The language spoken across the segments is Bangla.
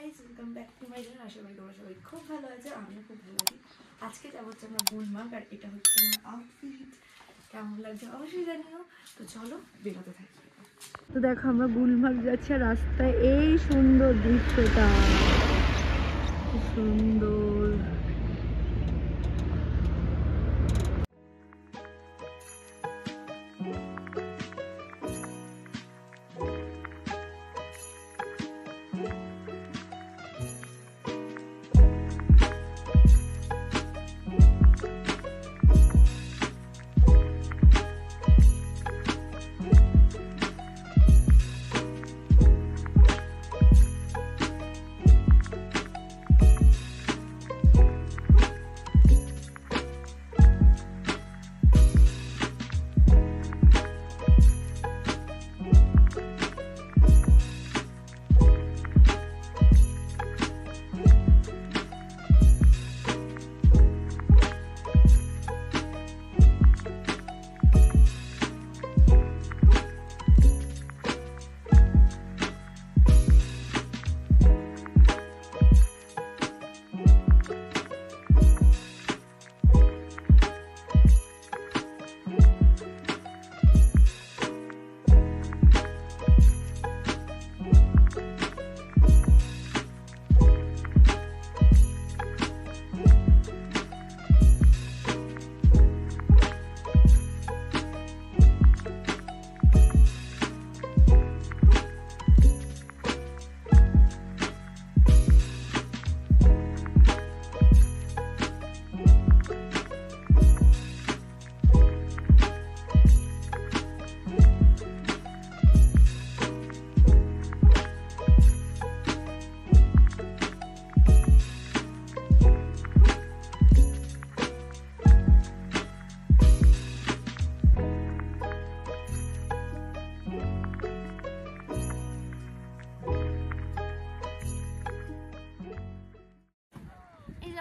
Guys, welcome back to my channel. আশা করি তোমরা সবাই খুব ভালো আছো, আমিও খুব ভালো আছি। আজকে যাবো হচ্ছে আমরা গুলমার্গ, আর এটা হচ্ছে আমার আউটফিট। কেমন লাগছে অবশ্যই জানিও। তো চলো বেরোতে থাকি। তো দেখো আমরা গুলমার্গ যাচ্ছি, আর রাস্তায় এই সুন্দর দৃশ্যটা, সুন্দর।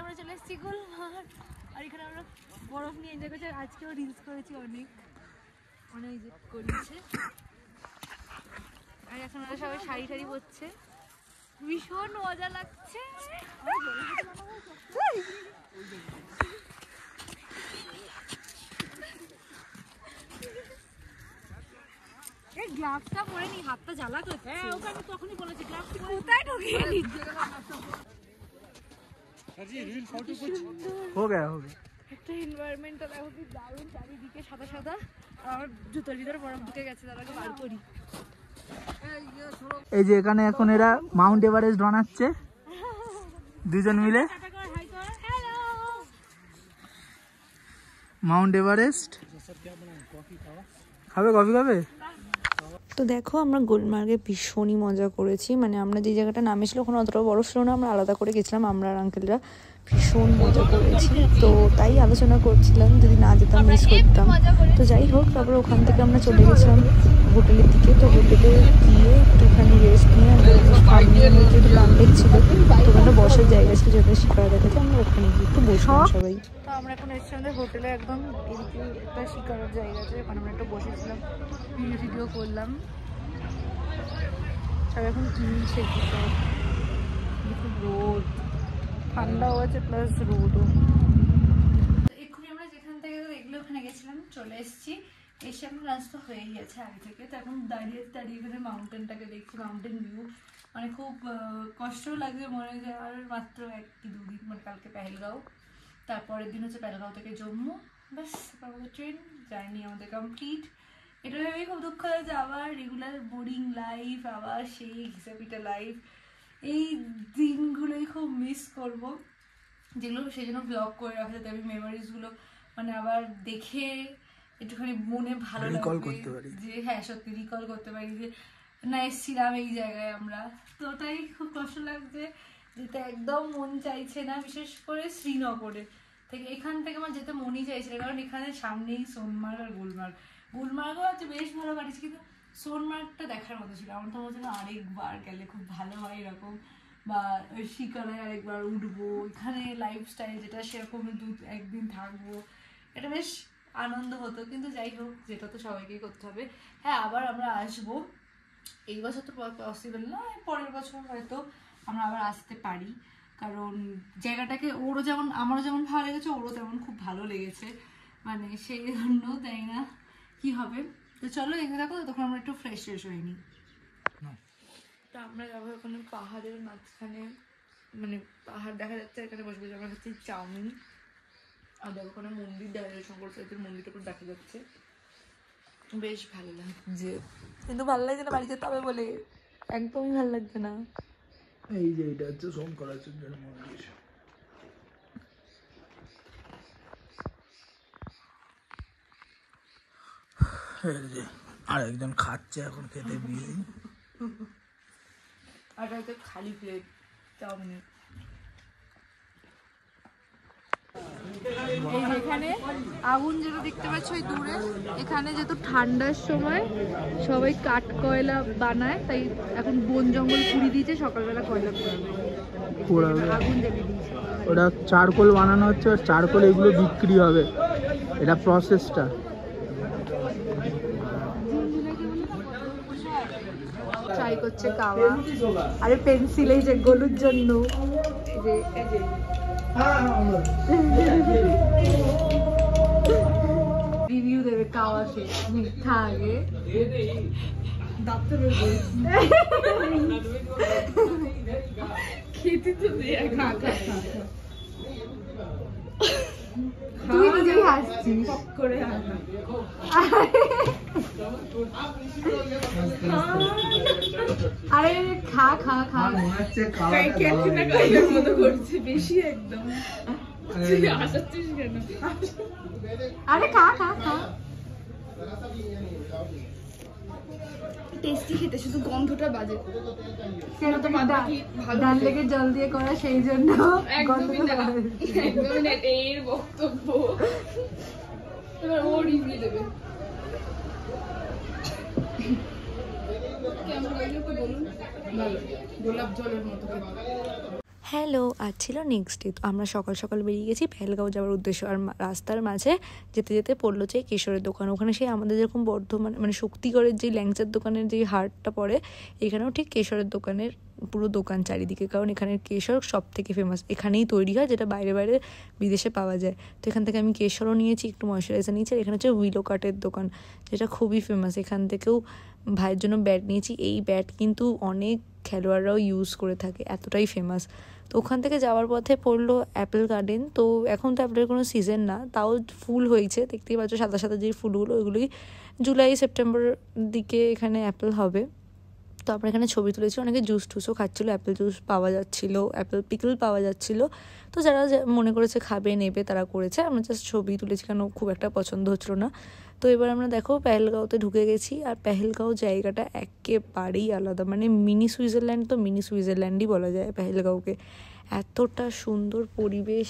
আমরা চলে এসেছি গুলমার্গ, আর এখানে আমরা বরফ নিয়ে এনজয় করছি। আজকেও রিলস করেছি, অনেক করেছে। আর এখন আমরা সবাই শাড়ি টাড়ি পরছে, ভীষণ মজা লাগছে। গ্লাভসটা পরে নি, হাতটা জ্বালা করছে। হ্যাঁ, ওকে আমি তখনই বলেছি গ্লাভস কোথায় ঢুকিয়ে নিচ্ছি। हो गया একটা এনভায়রনমেন্টটা দেখো কি দারুণ, চারিদিকে সাদা সাদা, আর জুতোর ভিতরে বরফ ঢুকে গেছে, তারাকে বার করি। এই যে এখানে এখন এরা মাউন্ট এভারেস্ট বানাচ্ছে দুজন মিলে। মাউন্ট এভারেস্ট খাবে, কফি খাবে। তো দেখো আমরা গুলমার্গে ভীষণই মজা করেছি। মানে আমরা যে জায়গাটা নামেছিল ওখানে অতটা বরফ ছিল না, আমরা আলাদা করে গেছিলাম। আমরা আর আঙ্কেলরা ভীষণ মজা করেছি, তো তাই আলোচনা করছিলাম যদি না যেতাম মিস করতাম। তো যাই হোক, তারপরে ওখান থেকে আমরা চলে গেছিলাম হোটেলের দিকে। তো হোটেলে গিয়ে একটুখানি রেস্ট নিয়ে যেহেতু প্লান্টেক ছিল, তো ওখানে বসার জায়গা ছিল, যেটা শিকারা দেখেছে, আমরা ওখানে গিয়ে একটু বসলাম সবাই। তো আমরা এখন এসেছি আমাদের হোটেলে, একদম এদিকে একটা শিকারের জায়গা আছে, ওখানে আমরা একটু বসেছিলাম, ভিডিও করলাম। সব এখন কিনছে, খুব রোদ, ঠান্ডাও আছে প্লাস রোদও। এক্ষুনি আমরা যেখান থেকে দেখলে ওখানে গেছিলাম, চলে এসেছি। এসে আমার লাঞ্চ তো হয়ে গেছে আগে থেকে। তো এখন দাঁড়িয়ে এখানে মাউন্টেনটাকে দেখছি, মাউন্টেন ভিউ। মানে খুব কষ্টও লাগছে, মনে হয় যে আর মাত্র 1 কি 2 দিন, মানে কালকে পেহেলগাঁও, তারপরের দিন হচ্ছে পেহেলগাঁও থেকে জম্মু, ব্যাস আমাদের ট্রেন জার্নি আমাদের কমপ্লিট। এটা ভেবেই খুব দুঃখ লাগছে, আবার রেগুলার বোরিং লাইফ, আবার সেই ঘিসাপিটা লাইফ। এই দিনগুলোই খুব মিস করব, যেগুলো সেই জন্য ব্লগ করে রাখা, যাতে আমি মেমোরিজগুলো মানে আবার দেখে একটুখানি মনে ভালো লাগবে, যে হ্যাঁ সত্যি রিকল করতে পারি যে না এসেছিলাম এই জায়গায় আমরা। তো ওটাই খুব কষ্ট লাগছে, যেতে একদম মন চাইছে না, বিশেষ করে শ্রীনগরে থেকে। এখান থেকে আমার যেতে মনই চাইছিল, কারণ এখানে সামনেই সোনমার্গ আর গুলমার্গ। গুলমার্গও আছে, বেশ ভালো কাটিয়েছে, কিন্তু সোনমার্গটা দেখার মতো ছিল। আমার তো মনে হচ্ছিল আরেকবার গেলে খুব ভালো হয় এরকম, বা ওই শিকারায় আরেকবার উঠবো, এখানে লাইফস্টাইল যেটা সেরকম 1 দিন থাকবো, এটা বেশ আনন্দ হতো। কিন্তু যাই হোক, যেটা তো সবাইকেই করতে হবে। হ্যাঁ, আবার আমরা আসবো, এই বছর তো পসিবল না, পরের বছর হয়তো আমরা আবার আসতে পারি, কারণ জায়গাটাকে ওরও যেমন আমারও যেমন ভালো লেগেছে ওরও তেমন খুব ভালো লেগেছে, মানে সেই জন্য তাই না কি হবে। তো চলো এখানে দেখো, তখন আমরা একটু ফ্রেশ হয়ে নিই। তো আমরা যাবো ওখানে পাহাড়ের মাঝখানে, মানে পাহাড় দেখা যাচ্ছে, এখানে বসে বসে আমরা খাচ্ছি চাউমিন, আর দেখো ওখানে মন্দির দেখা যাচ্ছে, শঙ্কর সাইডের মন্দিরটা পুরো দেখা যাচ্ছে, বেশ ভালো লাগছে। কিন্তু ভালো লাগছে না বাড়ি যেতে হবে বলে, একদমই ভালো লাগছে না। এই যে এটা হচ্ছে শঙ্করাচার্যের মন্দির। আর একজন খাচ্ছে এখন, খেতে বিয়ে। আর একটা খালি প্লেট চাউমিন। এই যেখানে আগুন যেটা দেখতে পাচ্ছ ওই দূরে, এখানে যেহেতু ঠান্ডার সময় সবাই কাঠ কয়লা বানায়, তাই এখন বন জঙ্গল পুড়িয়ে দিয়েছে, সকালবেলা কয়লা পোড়াবে, আগুন জ্বালিয়ে দিয়েছে। ওটা চারকোল বানানো হচ্ছে, আর চারকোল এগুলো বিক্রি হবে, এটা প্রসেসটা। ট্রাই করছে কাওয়া, আরে পেন্সিল এই যে গলুর জন্য রিভিউ দেবে কাওয়া, সে মিথ্যা আগে খেতে তো দে, খা খা খা, তুই নিজেই হাসছিস করে। আরে খা খা খা, করছে বেশি একদম। আরে খা খা খা, টেস্টি খেতে, শুধু গন্ধটা বাজে। কেন তো ডাল লেগে জল দিয়ে করা, সেই জন্য এর বক্তব্য। এবার ও রিভিউ দেবে। কেমন লাগলো একটু বলুন। ভালো, গোলাপ জলের মতো। হ্যালো, আজ ছিল নেক্সট ডে। তো আমরা সকাল সকাল বেরিয়ে গেছি পেহেলগাঁও যাওয়ার উদ্দেশ্য। আর রাস্তার মাঝে যেতে যেতে পড়লো যে কেশরের দোকান। ওখানে সেই আমাদের যেরকম বর্ধমান মানে শক্তিগড়ের যে ল্যাংচার দোকানের যে হাটটা পড়ে, এখানেও ঠিক কেশরের দোকানের পুরো দোকান চারিদিকে, কারণ এখানের কেশর সব থেকে ফেমাস, এখানেই তৈরি হয়, যেটা বাইরে বাইরে বিদেশে পাওয়া যায়। তো এখান থেকে আমি কেশরও নিয়েছি, একটু ময়শ্চারাইজার নিয়েছি। আর এখানে হচ্ছে উইলো কাটের দোকান, যেটা খুবই ফেমাস। এখান থেকেও ভাইয়ের জন্য ব্যাট নিয়েছি। এই ব্যাট কিন্তু অনেক খেলোয়াড়রাও ইউজ করে থাকে, এতটাই ফেমাস। তো ওখান থেকে যাওয়ার পথে পড়লো অ্যাপেল গার্ডেন। তো এখন তো অ্যাপেলের কোনো সিজন না, তাও ফুল হয়েছে, দেখতেই পাচ্ছ সাদা সাদা যে ফুলগুলো, ওইগুলোই জুলাই সেপ্টেম্বর দিকে এখানে অ্যাপেল হবে। তো আমরা এখানে ছবি তুলেছি, অনেকে জুস টুসও খাচ্ছিলো, অ্যাপেল জুস পাওয়া যাচ্ছিলো, অ্যাপেল পিকল পাওয়া যাচ্ছিলো। তো যারা মনে করেছে খাবে নেবে তারা করেছে, আমরা জাস্ট ছবি তুলেছি, কারণ খুব একটা পছন্দ হচ্ছিলো না। তো এবার আমরা দেখো পেহেলগাঁওতে ঢুকে গেছি। আর পেহেলগাঁও জায়গাটা একেবারেই আলাদা, মানে মিনি সুইজারল্যান্ড, তো মিনি সুইজারল্যান্ডই বলা যায় পেহেলগাঁওকে। এতটা সুন্দর পরিবেশ,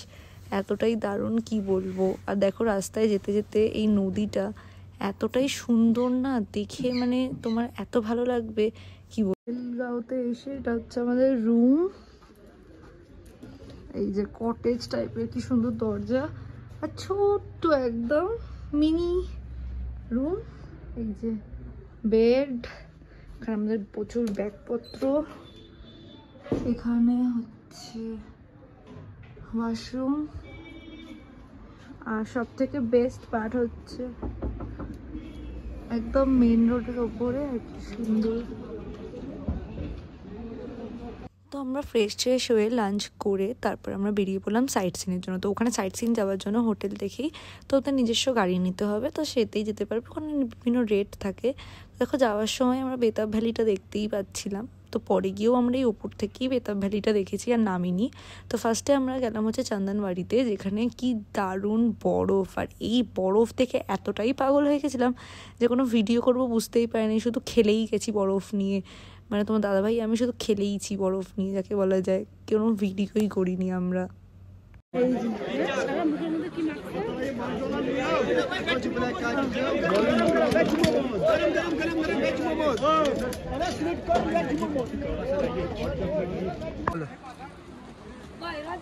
এতটাই দারুণ, কি বলবো। আর দেখো রাস্তায় যেতে যেতে এই নদীটা এতটাই সুন্দর না দেখে, মানে তোমার এত ভালো লাগবে কি বল। পেহেলগাঁওতে এসে এটা হচ্ছে আমাদের রুম, এই যে কটেজ টাইপের, কি সুন্দর দরজা, আর ছোট্ট একদম মিনি রুম। এই যে বেড, এখানে আমাদের প্রচুর ব্যাগপত্র, এখানে হচ্ছে ওয়াশরুম। আর সব থেকে বেস্ট পার্ট হচ্ছে একদম মেন রোডের ওপরে, কি সুন্দর। তো আমরা ফ্রেশ হয়ে লাঞ্চ করে তারপর আমরা বেরিয়ে পড়লাম সাইট সিনের জন্য। তো ওখানে সাইট সিন যাওয়ার জন্য হোটেল দেখেই তো ওদের নিজস্ব গাড়ি নিতে হবে, তো সেতেই যেতে পারবে, ওখানে বিভিন্ন রেট থাকে। দেখো যাওয়ার সময় আমরা বেতাব ভ্যালিটা দেখতেই পাচ্ছিলাম, তো পরে গিয়েও আমরা এই ওপর থেকেই বেতাব ভ্যালিটা দেখেছি আর নামিনি। তো ফার্স্টে আমরা গেলাম হচ্ছে চন্দনবাড়িতে, যেখানে কি দারুণ বরফ, আর এই বরফ দেখে এতটাই পাগল হয়ে গেছিলাম যে কোনো ভিডিও করবো বুঝতেই পারিনি, শুধু খেলেই গেছি বরফ নিয়ে। মানে তোমার দাদাভাই আমি শুধু খেলেইছি বরফ নিয়ে, যাকে বলা যায়, কোনো ভিডিওই করিনি আমরা।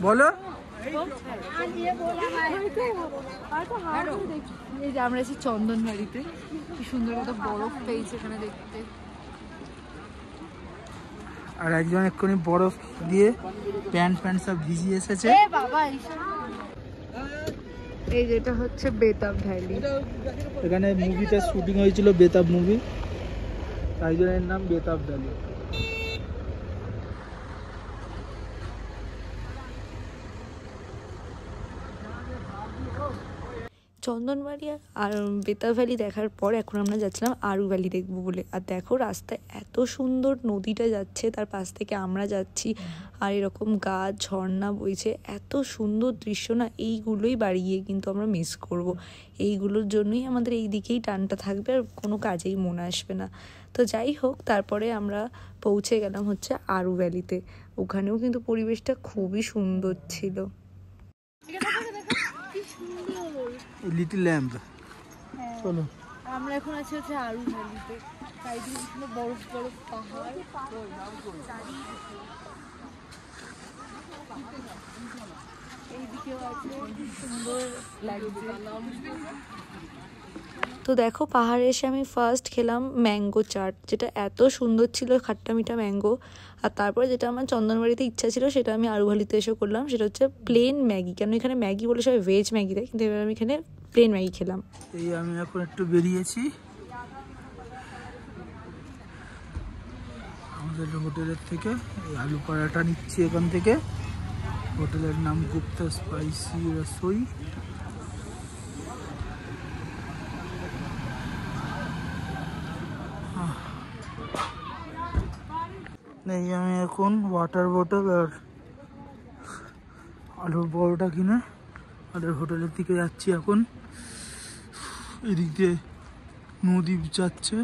বলো, এই যে আমরা এসেছি চন্দনবাড়িতে, কি সুন্দর একটা বরফ পেয়েছে এখানে দেখতে। আর একজন এক্ষুনি বরফ দিয়ে প্যান্ট সব ভিজিয়ে এসেছে। এই যেটা হচ্ছে বেতাব ভ্যালি। এখানে মুভিটা শুটিং হয়েছিল, বেতাব মুভি, তাই জন্য এর নাম বেতাব ভ্যালি। চন্দনবাড়ি আর বেতাব ভ্যালি দেখার পর এখন আমরা যাচ্ছিলাম আরু ভ্যালি দেখবো বলে। আর দেখো রাস্তায় এত সুন্দর নদীটা যাচ্ছে, তার পাশ থেকে আমরা যাচ্ছি, আর এরকম গাছ ঝর্ণা বইছে, এত সুন্দর দৃশ্য না, এইগুলোই বাড়ি গিয়ে কিন্তু আমরা মিস করব। এইগুলোর জন্যই আমাদের এই দিকেই টানটা থাকবে, আর কোনো কাজেই মনে আসবে না। তো যাই হোক, তারপরে আমরা পৌঁছে গেলাম হচ্ছে আরু ভ্যালিতে। ওখানেও কিন্তু পরিবেশটা খুবই সুন্দর ছিল। Little lamp. চলো, আমরা এখন আছি হচ্ছে আরু ভ্যালিতে। চারিদিকে বরফ বরফ পাহাড়, এইদিকেও আছে, সুন্দর লাগছে। তো দেখো, পাহাড়ে এসে আমি ফার্স্ট খেলাম ম্যাঙ্গো চাট, যেটা এত সুন্দর ছিল, খাট্টা মিঠা ম্যাঙ্গো। আর তারপরে যেটা আমার চন্দনবাড়িতে ইচ্ছা ছিল, সেটা আমি আরু ভ্যালিতে এসে করলাম, সেটা হচ্ছে প্লেন ম্যাগি। কেন এখানে ম্যাগি বলে সবাই ভেজ ম্যাগি দেয়, কিন্তু এবার আমি এখানে প্লেন ম্যাগি খেলাম। এই আমি এখন একটু বেরিয়েছি আমাদের হোটেলের থেকে। এই আলু পরাটা নিচ্ছি এখান থেকে। হোটেলের নাম গুপ্তা স্পাইসি রসোই। এই আমি এখন ওয়াটার বোতল আর আলুর বড়টা কিনে আমাদের হোটেলের দিকে যাচ্ছি। এখন এদিক দিয়ে নদী যাচ্ছে,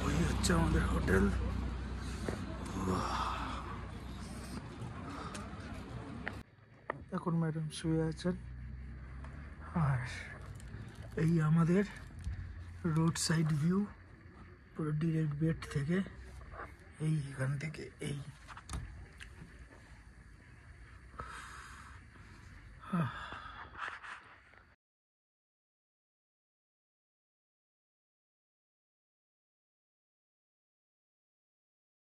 ওই হচ্ছে আমাদের হোটেল। এখন ম্যাডাম শুয়ে আছেন, আর এই আমাদের রোড সাইড ভিউ, পুরো ডিরেক্ট বেড থেকে, এইখান থেকে এই